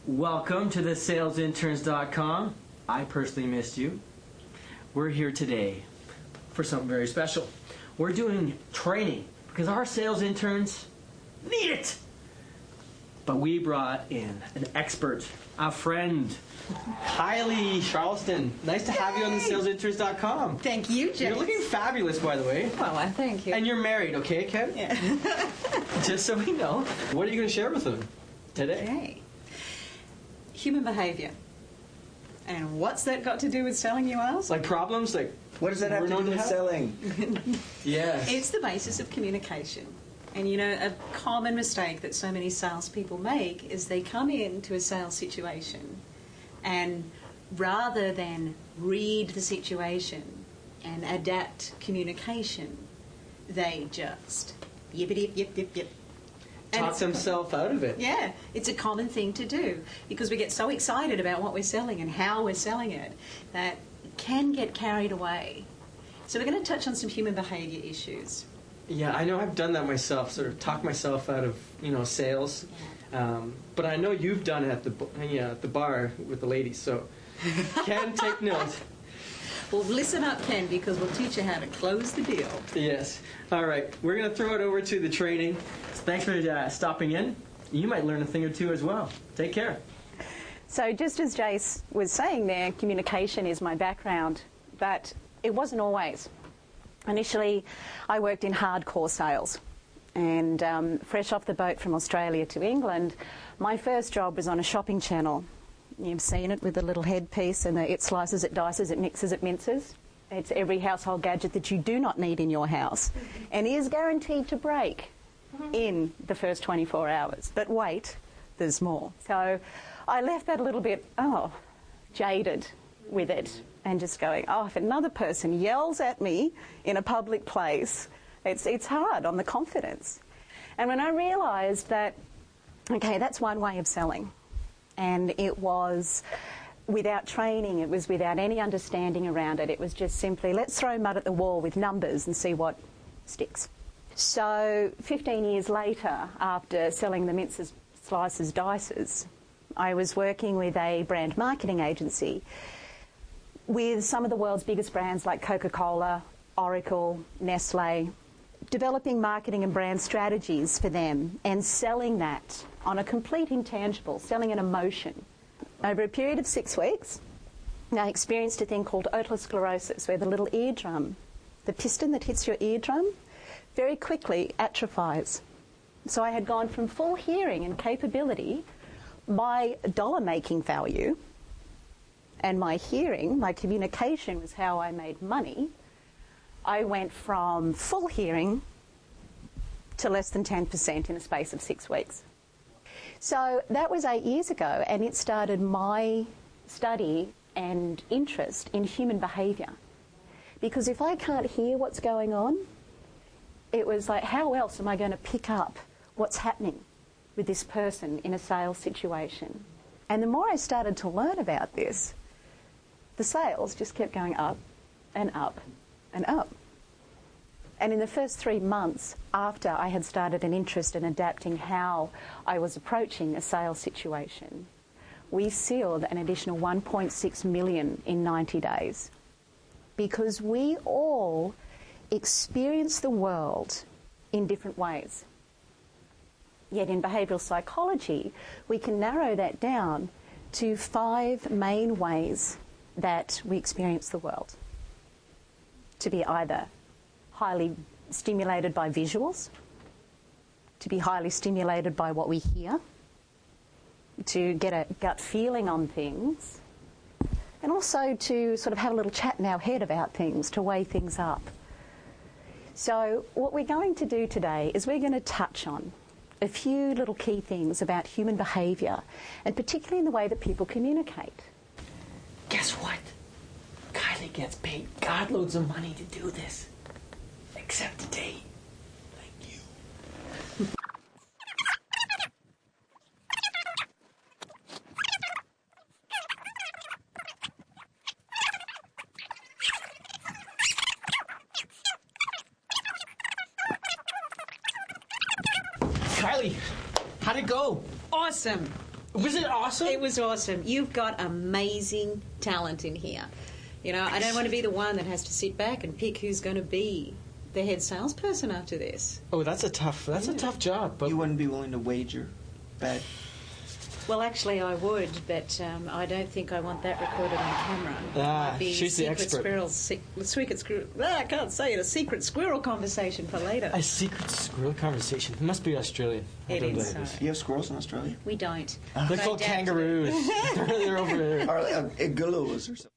Welcome to the salesinterns.com. I personally missed you. We're here today for something very special. We're doing training because our sales interns need it. But we brought in an expert, a friend, Kylie Charleston. Nice to have you on the salesinterns.com. Thank you, James. You're looking fabulous, by the way. Well, I thank you. And you're married, okay, Ken? Yeah. Just so we know. What are you going to share with them today? Okay. Human behavior. And what's that got to do with selling, you ask? Like problems? Like, what does that have to do with selling? Yes. It's the basis of communication. And you know, a common mistake that so many salespeople make is they come into a sales situation and rather than read the situation and adapt communication, they just yip. Talk themselves out of it. Yeah, it's a common thing to do because we get so excited about what we're selling and how we're selling it that it can get carried away. So we're going to touch on some human behavior issues. Yeah, I know I've done that myself, sort of talk myself out of, sales. Yeah. But I know you've done it at the bar with the ladies, so Ken, take note. Well, listen up, Ken, because we'll teach you how to close the deal. Yes. All right, we're going to throw it over to the training. Thanks for stopping in. You might learn a thing or two as well. Take care. So just as Jace was saying there, communication is my background, but it wasn't always. Initially, I worked in hardcore sales, and fresh off the boat from Australia to England, my first job was on a shopping channel. You've seen it with the little headpiece and it slices, it dices, it mixes, it minces. It's every household gadget that you do not need in your house and is guaranteed to break in the first 24 hours. But wait, there's more. So I left that a little bit, jaded with it and just going, if another person yells at me in a public place, it's hard on the confidence. And when I realised that, okay, that's one way of selling. And it was without training, it was without any understanding around it. It was just simply, let's throw mud at the wall with numbers and see what sticks. So 15 years later, after selling the minces, slices, dices, I was working with a brand marketing agency with some of the world's biggest brands like Coca-Cola, Oracle, Nestle, developing marketing and brand strategies for them and selling that on a complete intangible, selling an emotion. Over a period of 6 weeks, I experienced a thing called otosclerosis, where the little eardrum, the piston that hits your eardrum, very quickly atrophies. So I had gone from full hearing and capability, my dollar-making value, and my hearing, my communication was how I made money. I went from full hearing to less than 10% in a space of 6 weeks. So that was 8 years ago, and it started my study and interest in human behaviour. Because if I can't hear what's going on, it was like, how else am I going to pick up what's happening with this person in a sales situation? And the more I started to learn about this, the sales just kept going up and up and up. And in the first 3 months after I had started an interest in adapting how I was approaching a sales situation, we sealed an additional 1.6 million in 90 days. Because we all experience the world in different ways. Yet in behavioural psychology, we can narrow that down to 5 main ways that we experience the world. To be either highly stimulated by visuals, to be highly stimulated by what we hear, to get a gut feeling on things, and also to sort of have a little chat in our head about things, to weigh things up. So what we're going to do today is we're going to touch on a few little key things about human behaviour, and particularly in the way that people communicate. Guess what? Kylie gets paid God loads of money to do this. Except today. Thank you. Kylie, how'd it go? Awesome. Was it awesome? It was awesome. You've got amazing talent in here. You know, I don't want to be the one that has to sit back and pick who's going to be the head salesperson after this. Oh, that's a tough job. But You wouldn't be willing to wager, bet? Well, actually, I would, but I don't think I want that recorded on camera. Ah, The she's the expert. Secret squirrel. I can't say it. A secret squirrel conversation for later. a secret squirrel conversation. It must be Australian. It I don't is. believe it. You have squirrels in Australia? We don't. They're But called adapt to kangaroos. They're over there. Or igloos or something?